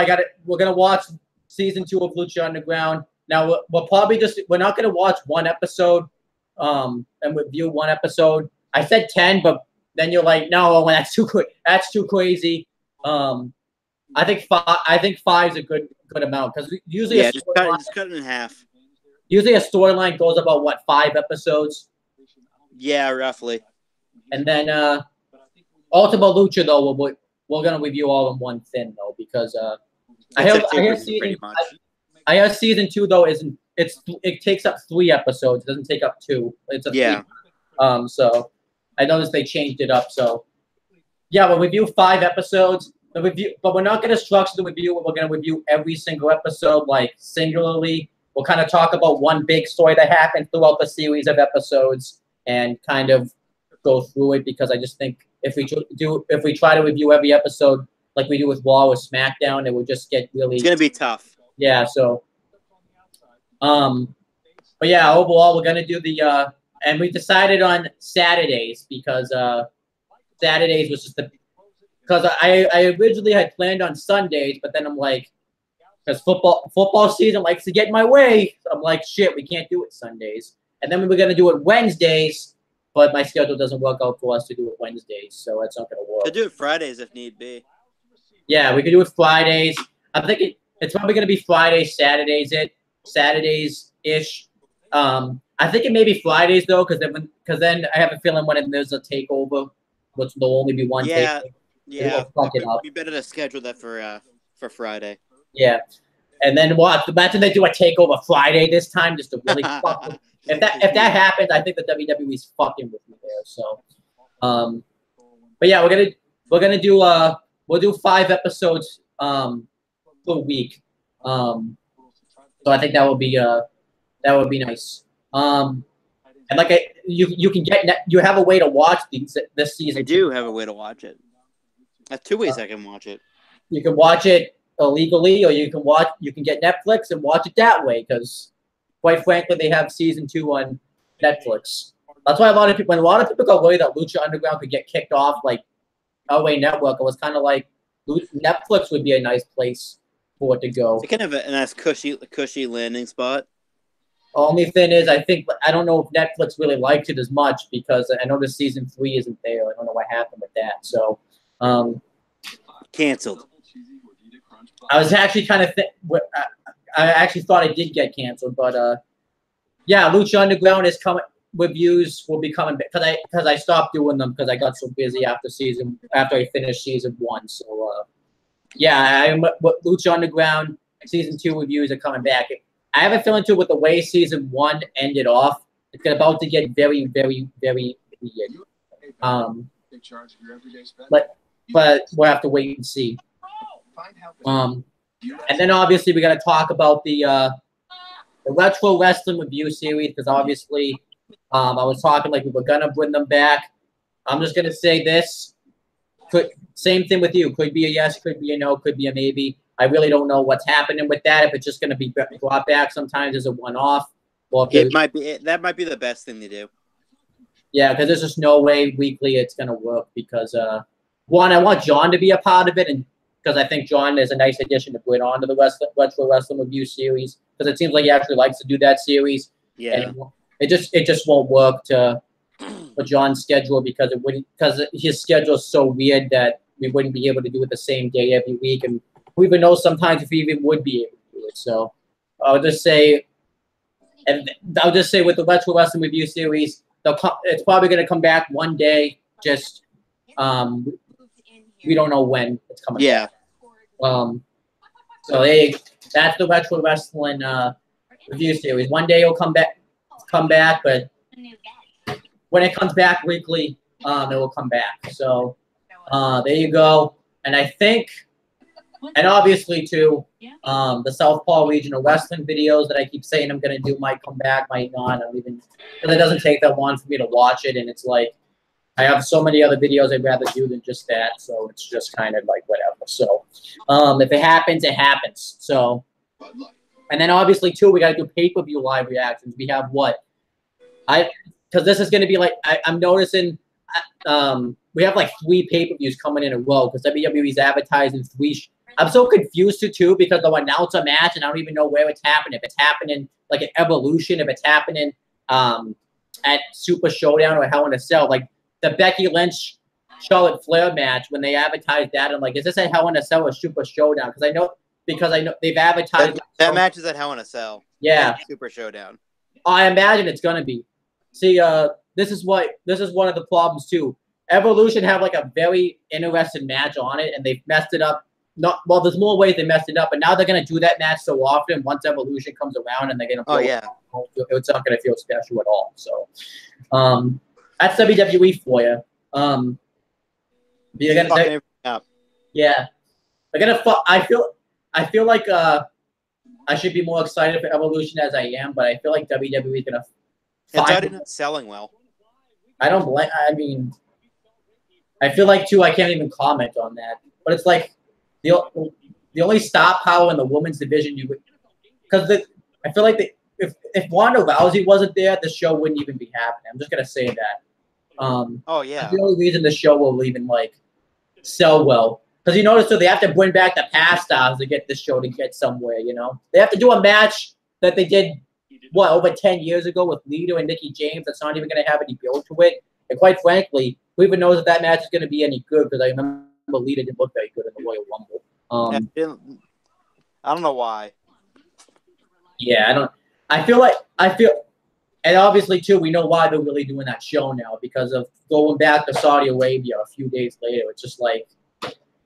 we're gonna watch season 2 of Lucha Underground. Now we'll probably we're not gonna watch one episode, and review one episode. I said 10, but then you're like, no, that's too crazy. I think 5 is a good amount because usually Yeah, just cut it in half. usually a storyline goes about what 5 episodes, Yeah, roughly. and then Ultima Lucha though we're gonna review all in one thing though because I hear season 2 though it takes up 3 episodes. It doesn't take up 2. It's a 3. So I noticed they changed it up. So yeah, we'll review 5 episodes. But we're not going to structure the review. We're going to review every single episode like singularly. We'll kind of talk about one big story that happened throughout the series of episodes and kind of go through it because I just think if we try to review every episode like we do with Raw or SmackDown, it would just get really. It's going to be tough. Yeah. So. But yeah, overall, we're gonna do the and we decided on Saturdays because Saturdays was just because I originally had planned on Sundays, but then I'm like, because football season likes to get in my way, so I'm like, shit, we can't do it Sundays. And then we were gonna do it Wednesdays, but my schedule doesn't work out for us to do it Wednesdays, so it's not gonna work. To do it Fridays if need be. Yeah, we could do it Fridays. I'm thinking it's probably gonna be Fridays, Saturdays-ish. I think it may be Fridays though, because then I have a feeling when there's a takeover, which there'll only be one takeover. Yeah. Fuck it up. We better to schedule that for Friday. Yeah, and then imagine they do a takeover Friday this time, just to really fuck with. If that happens, I think the WWE's fucking with me there. So, but yeah, we're gonna do we'll do 5 episodes per week. So I think that would be nice. And like you can you have a way to watch this season. I do have a way to watch it. I have 2 ways I can watch it. You can watch it illegally, or you can get Netflix and watch it that way. Because quite frankly, they have season 2 on Netflix. That's why a lot of people got worried that Lucha Underground could get kicked off like LA Network, it was kind of like Netflix would be a nice place for it to go. It's kind of a nice cushy landing spot. Only thing is, I don't know if Netflix really liked it as much because I know the season 3 isn't there. I don't know what happened with that. So, canceled. I was actually I actually thought it did get canceled, but yeah, Lucha Underground is coming. Reviews will be coming because I stopped doing them because I got so busy after I finished season 1. So yeah, Lucha Underground season 2 reviews are coming back. I have a feeling too with the way season 1 ended off, it's about to get very, very, very weird. But we'll have to wait and see. And then obviously we got to talk about the retro wrestling review series because obviously I was talking like we were gonna bring them back. I'm just gonna say this. Same thing with you. Could be a yes, could be a no, could be a maybe. I really don't know what's happening with that. If it's just going to be brought back sometimes as a one-off. That might be the best thing to do. Yeah, because there's just no way weekly it's going to work because, one, I want John to be a part of it and because I think John is a nice addition to put on to the Retro Wrestling Review series because it seems like he actually likes to do that series. Yeah. And it just won't work for John's schedule because his schedule is so weird that we wouldn't be able to do it the same day every week and we even know sometimes if we even would be able to do it. So I'll just say with the Retro Wrestling Review series, it's probably going to come back one day. Just we don't know when it's coming. Yeah. Back. So that's the Retro Wrestling Review series. One day it'll come back, but when it comes back weekly, it will come back. So there you go. And I think. And obviously, too, the Southpaw Regional Wrestling videos that I keep saying I'm going to do might come back, might not. Because it doesn't take that long for me to watch it. And it's like, I have so many other videos I'd rather do than just that, so it's just kind of like whatever. So, if it happens, it happens. So, and then obviously too, we got to do pay-per-view live reactions. We have what? Because this is going to be like I'm noticing. We have like 3 pay-per-views coming in a row because WWE's advertising 3. I'm so confused too because they'll announce a match and I don't even know where it's happening. If it's happening like at Evolution, if it's happening at Super Showdown or Hell in a Cell, like the Becky Lynch Charlotte Flair match when they advertised that, I'm like, is this at Hell in a Cell or Super Showdown? Because I know they've advertised that match is at Hell in a Cell. Yeah, Super Showdown. I imagine it's gonna be. See, this is one of the problems too. Evolution have like a very interesting match on it, and they've messed it up. There's more ways they messed it up, but now they're gonna do that match so often. Once Evolution comes around, and they're gonna. It's not gonna feel special at all. So, that's WWE for you. You're gonna. Yeah, they're gonna. I feel like I should be more excited for Evolution as I am, but I feel like WWE is gonna. It's already not selling well. I don't blame. I mean, I feel like too. I can't even comment on that. But it's like the only star power in the women's division because I feel like if Ronda Rousey wasn't there, the show wouldn't even be happening. I'm just gonna say that. Oh yeah. That's the only reason the show will even like sell well. Because you notice too, they have to bring back the past stars to get this show to get somewhere. You know, they have to do a match that they did. Over 10 years ago with Lita and Nikki James, that's not even going to have any build to it. And quite frankly, who even knows if that match is going to be any good? Because I remember Lita didn't look very good in the Royal Rumble. I don't know why. Yeah, I feel, and obviously too, we know why they're really doing that show now because of going back to Saudi Arabia a few days later. It's just like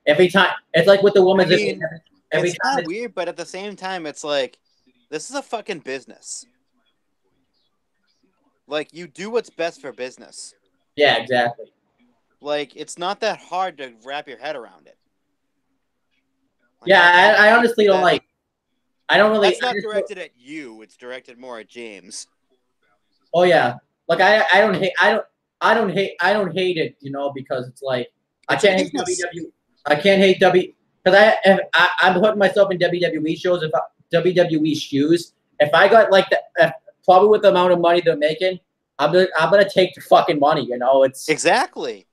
every time, it's like with the women's. It's not weird, but at the same time, it's like this is a fucking business. Like, you do what's best for business. Yeah, exactly. Like, it's not that hard to wrap your head around it. Like, yeah, I honestly don't like. I don't really. That's not directed at you. It's directed more at James. Oh yeah, like I don't hate it, you know, because it's like I can't hate WWE. I can't hate because I'm putting myself in WWE shows WWE shoes. If I got like probably with the amount of money they're making, I'm gonna take the fucking money. You know, it's exactly.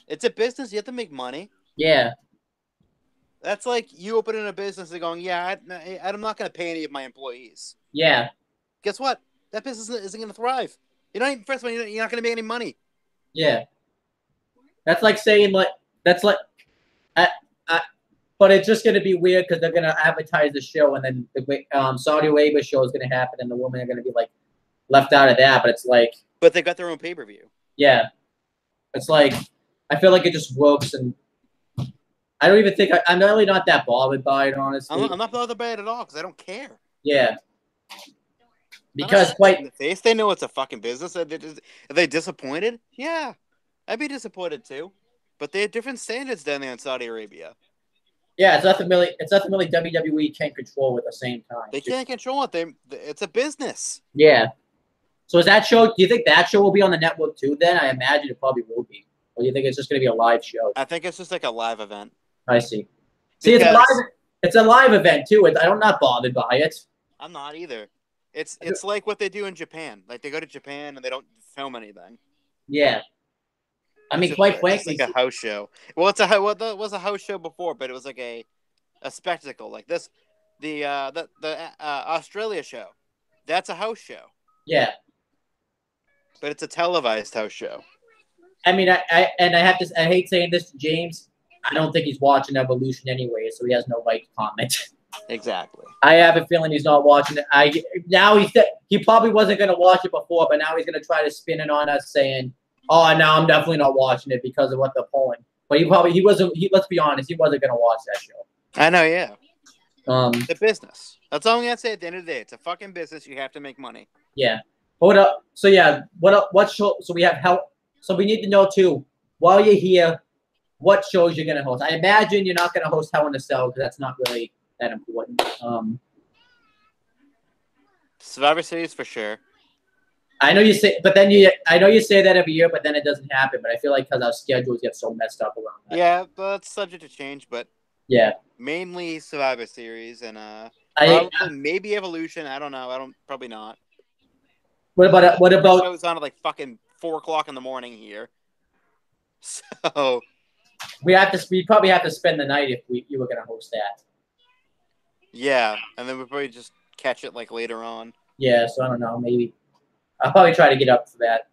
It's a business. You have to make money. Yeah. That's like you opening a business and going, yeah, I'm not gonna pay any of my employees. Yeah. Guess what? That business isn't gonna thrive. First of all, you're not gonna make any money. Yeah. That's like saying but it's just going to be weird because they're going to advertise the show, and then the Saudi Arabia show is going to happen, and the women are going to be like left out of that. But it's like, but they got their own pay-per-view. Yeah, it's like I feel like it just works, and I don't even think I'm really not that bothered by it, honestly. I'm not bothered by it at all because I don't care. Yeah, because if they know it's a fucking business, are they disappointed? Yeah, I'd be disappointed too. But they have different standards down there in Saudi Arabia. Yeah, it's nothing really WWE can't control at the same time. They can't control it. It's a business. Yeah. So is that show? Do you think that show will be on the network too? Then I imagine it probably will be. Or do you think it's just going to be a live show? I think it's just like a live event. I see. See, it's a live event too. I'm not bothered by it. I'm not either. It's like what they do in Japan. Like they go to Japan and they don't film anything. Yeah. I mean, quite frankly, it's like a house show. Well, it was a house show before, but it was like a spectacle like this. The Australia show, that's a house show. Yeah, but it's a televised house show. I mean, I hate saying this to James. I don't think he's watching Evolution anyway, so he has no right to comment. Exactly. I have a feeling he's not watching it. He probably wasn't going to watch it before, but now he's going to try to spin it on us, saying, "Oh, no, I'm definitely not watching it because of what they're pulling." But he wasn't. Let's be honest, he wasn't going to watch that show. I know, yeah. The business. That's all I'm gonna say. At the end of the day, it's a fucking business. You have to make money. Yeah. Hold up. So yeah, what show? So we have help. So we need to know too. While you're here, what shows you're gonna host? I imagine you're not gonna host Hell in a Cell because that's not really that important. Survivor Series for sure. I know you say that every year, but then it doesn't happen. But I feel like because our schedules get so messed up around that. Yeah, but it's subject to change. But yeah, mainly Survivor Series and probably maybe Evolution. I don't know. Probably not. What about show's on at like fucking 4:00 in the morning here. So we probably have to spend the night if you were gonna host that. Yeah, and then we'll probably just catch it like later on. Yeah, so I don't know, maybe I'll probably try to get up for that.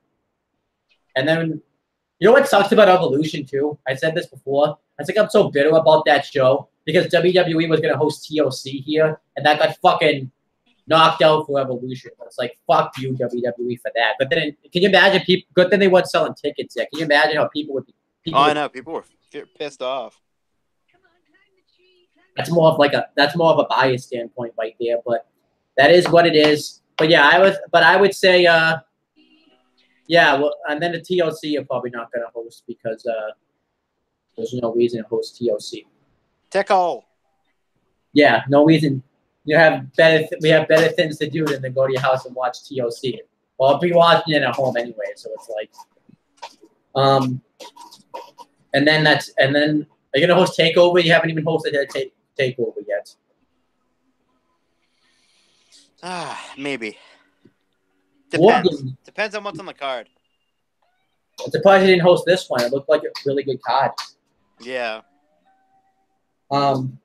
And then you know what sucks about Evolution too? I said this before. I think I'm so bitter about that show because WWE was gonna host TLC here, and that got fucking knocked out for Evolution. It's like fuck you WWE for that. But then can you imagine people? Good thing they weren't selling tickets yet. Can you imagine how people would be? I know people were pissed off. That's more of a bias standpoint right there, but that is what it is. But yeah, I would say yeah, well, and then the TLC you're probably not gonna host because there's no reason to host TLC. Tickle. Yeah, no reason. We have better things to do than to go to your house and watch TLC. Well, I'll be watching it at home anyway, so it's like and then are you gonna host Takeover? You haven't even hosted a Takeover yet. Maybe. Depends on what's on the card. I'm surprised you didn't host this one. It looked like a really good card. Yeah. And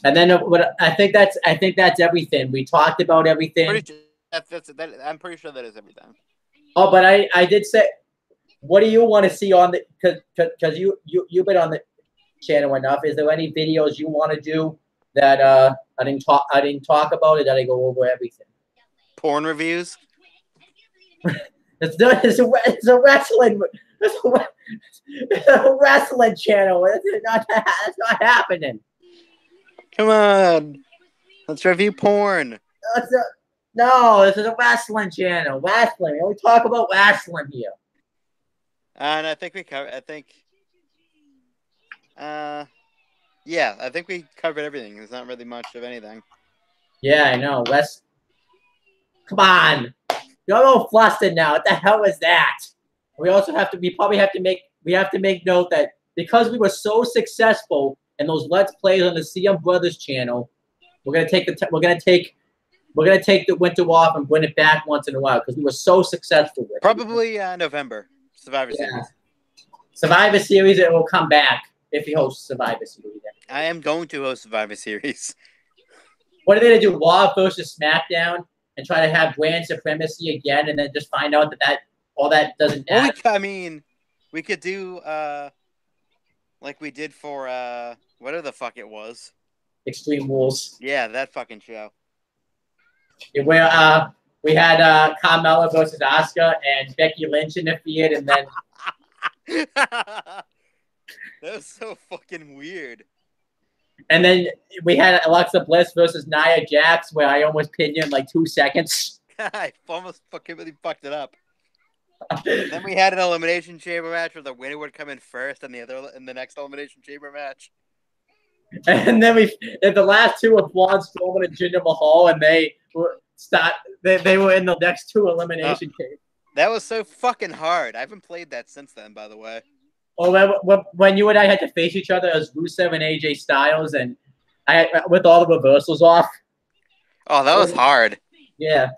then I think that's everything. We talked about everything. I'm pretty sure that is everything. Oh, but I did say, what do you want to see on the? Because you've been on the channel enough. Is there any videos you want to do that I didn't talk about, or did I go over everything? Porn reviews. It's a wrestling channel. That's not happening. Come on, let's review porn. No, this is a wrestling channel. Wrestling. We talk about wrestling here. And I think we cover. Yeah, I think we covered everything. There's not really much of anything. Yeah, I know. Come on. You're a little flustered now. What the hell is that? We probably have to make note that because we were so successful in those Let's Plays on the CM Brothers channel, we're gonna take the winter off and bring it back once in a while because we were so successful with it. Probably November Survivor Series. Survivor Series, it will come back if he hosts Survivor Series. I am going to host Survivor Series. What are they gonna do? Raw versus SmackDown and try to have brand supremacy again, and then just find out that all that doesn't matter? I mean, we could do like we did for whatever the fuck it was. Extreme Rules. Yeah, that fucking show. Where we had Carmella versus Asuka and Becky Lynch interfered, and then that was so fucking weird. And then we had Alexa Bliss versus Nia Jax, where I almost pinned you in like 2 seconds. I almost fucking really fucked it up. Then we had an elimination chamber match where the winner would come in first, and the next elimination chamber match. And then the last two were Braun Strowman and Jinder Mahal, and they were in the next two elimination chambers. That was so fucking hard. I haven't played that since then, by the way. Well, when you and I had to face each other as Rusev and AJ Styles, and with all the reversals off. Oh, that was hard. Yeah.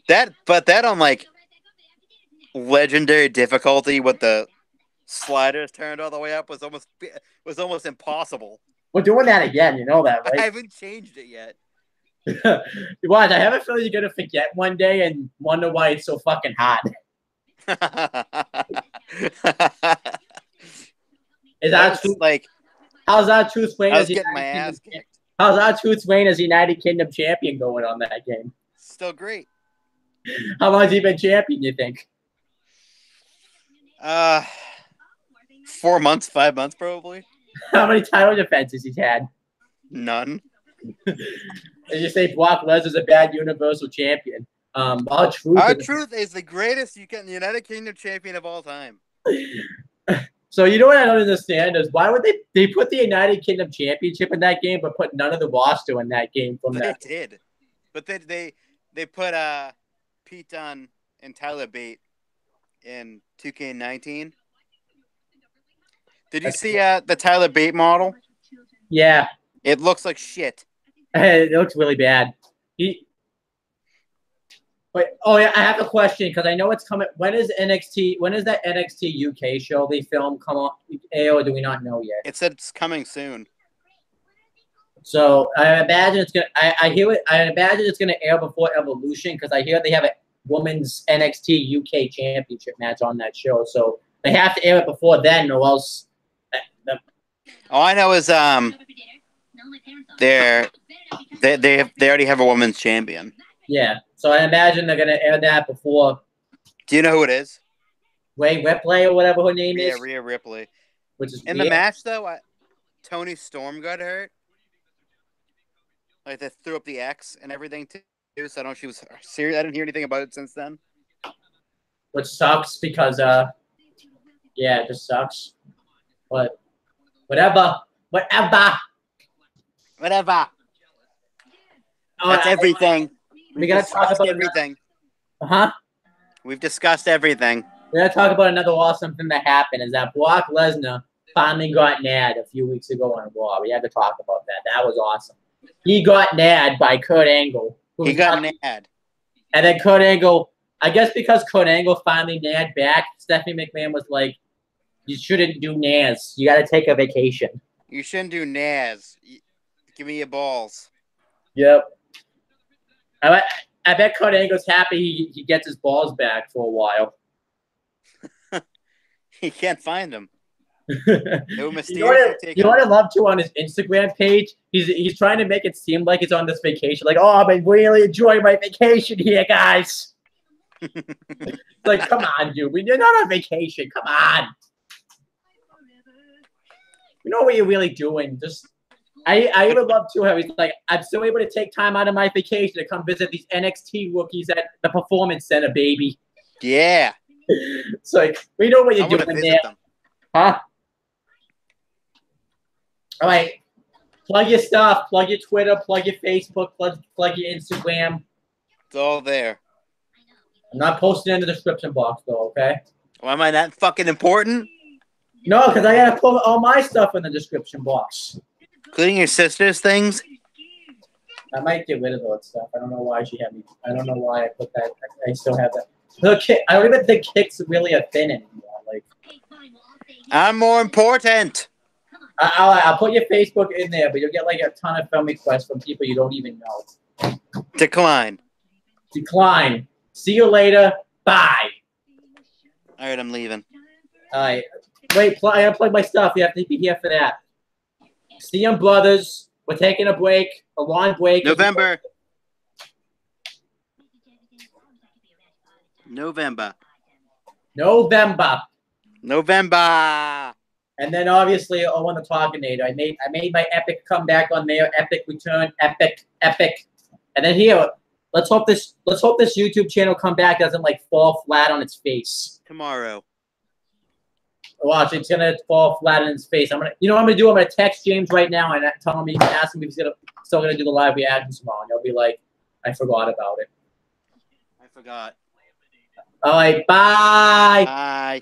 But that on like legendary difficulty with the sliders turned all the way up was almost impossible. We're doing that again, you know that, right? I haven't changed it yet. Watch, I have a feeling you're gonna forget one day and wonder why it's so fucking hot. Is that true? Like, how's our Truth Reign as United Kingdom champion going on that game? Still great. How long has he been champion, you think? 4 months, 5 months, probably. How many title defenses he's had? None. Did you say Brock Lesnar's a bad Universal Champion? Our Truth is the greatest United Kingdom champion of all time. So you know what I don't understand is why would they put the United Kingdom Championship in that game, but put none of the roster in that game from that? They did, but they put Pete Dunne and Tyler Bate in 2K19. Did you see the Tyler Bate model? Yeah. It looks like shit. It looks really bad. But yeah, I have a question because I know it's coming. When is NXT? When is that NXT UK show they film come on air, or do we not know yet? It said it's coming soon. So I imagine it's gonna. I hear it. I imagine it's gonna air before Evolution because I hear they have a women's NXT UK Championship match on that show. So they have to air it before then, or else. All I know is they already have a women's champion. Yeah. So I imagine they're gonna air that before. Do you know who it is? Ray Ripley or whatever her name is. Yeah, Rhea Ripley. Which is in the match though. Tony Storm got hurt. Like they threw up the X and everything too. So I don't know if she was serious. I didn't hear anything about it since then. Which sucks because yeah, it just sucks. But whatever. That's everything. We gotta talk about everything. We've discussed everything. We gotta talk about another awesome thing that happened is that Brock Lesnar finally got nabbed a few weeks ago on Raw. We had to talk about that. That was awesome. He got nabbed by Kurt Angle. He got nabbed. And then Kurt Angle, I guess because Kurt Angle finally nabbed back, Stephanie McMahon was like, you shouldn't do Naz. You gotta take a vacation. You shouldn't do Naz. Give me your balls. Yep. I bet Kurt Angle's happy he gets his balls back for a while. He can't find them. You know what I love too on his Instagram page? He's trying to make it seem like he's on this vacation. Like, oh, I've been really enjoying my vacation here, guys. Like, come on, dude. We're not on vacation. Come on. You know what you're really doing. Just I would love to have. He's like, I'm still able to take time out of my vacation to come visit these NXT rookies at the Performance Center, baby. Yeah. It's like, we know what you're doing there. Them. Huh? All right. Plug your stuff. Plug your Twitter. Plug your Facebook. Plug your Instagram. It's all there. I'm not posting in the description box, though, okay? Why am I not fucking important? No, because I got to put all my stuff in the description box. Including your sister's things? I might get rid of that stuff. I don't know why she had me. I don't know why I put that. I still have that. I don't even think Kick's really a thing anymore. Like, I'm more important. I'll put your Facebook in there, but you'll get like a ton of film requests from people you don't even know. Decline. See you later. Bye. All right, I'm leaving. All right. Wait, I gotta plug my stuff. You have to be here for that. CM Brothers. We're taking a break, a long break. November. And then obviously Owen the Talkinator. I made my epic comeback on there. Epic return. Epic. And then here, let's hope this YouTube channel comeback doesn't like fall flat on its face. Tomorrow. Watch, it's gonna fall flat in his face. You know what I'm gonna do? I'm gonna text James right now and tell him, ask him if he's still gonna do the live reaction tomorrow, and he'll be like, I forgot about it. I forgot. All right, bye. Bye.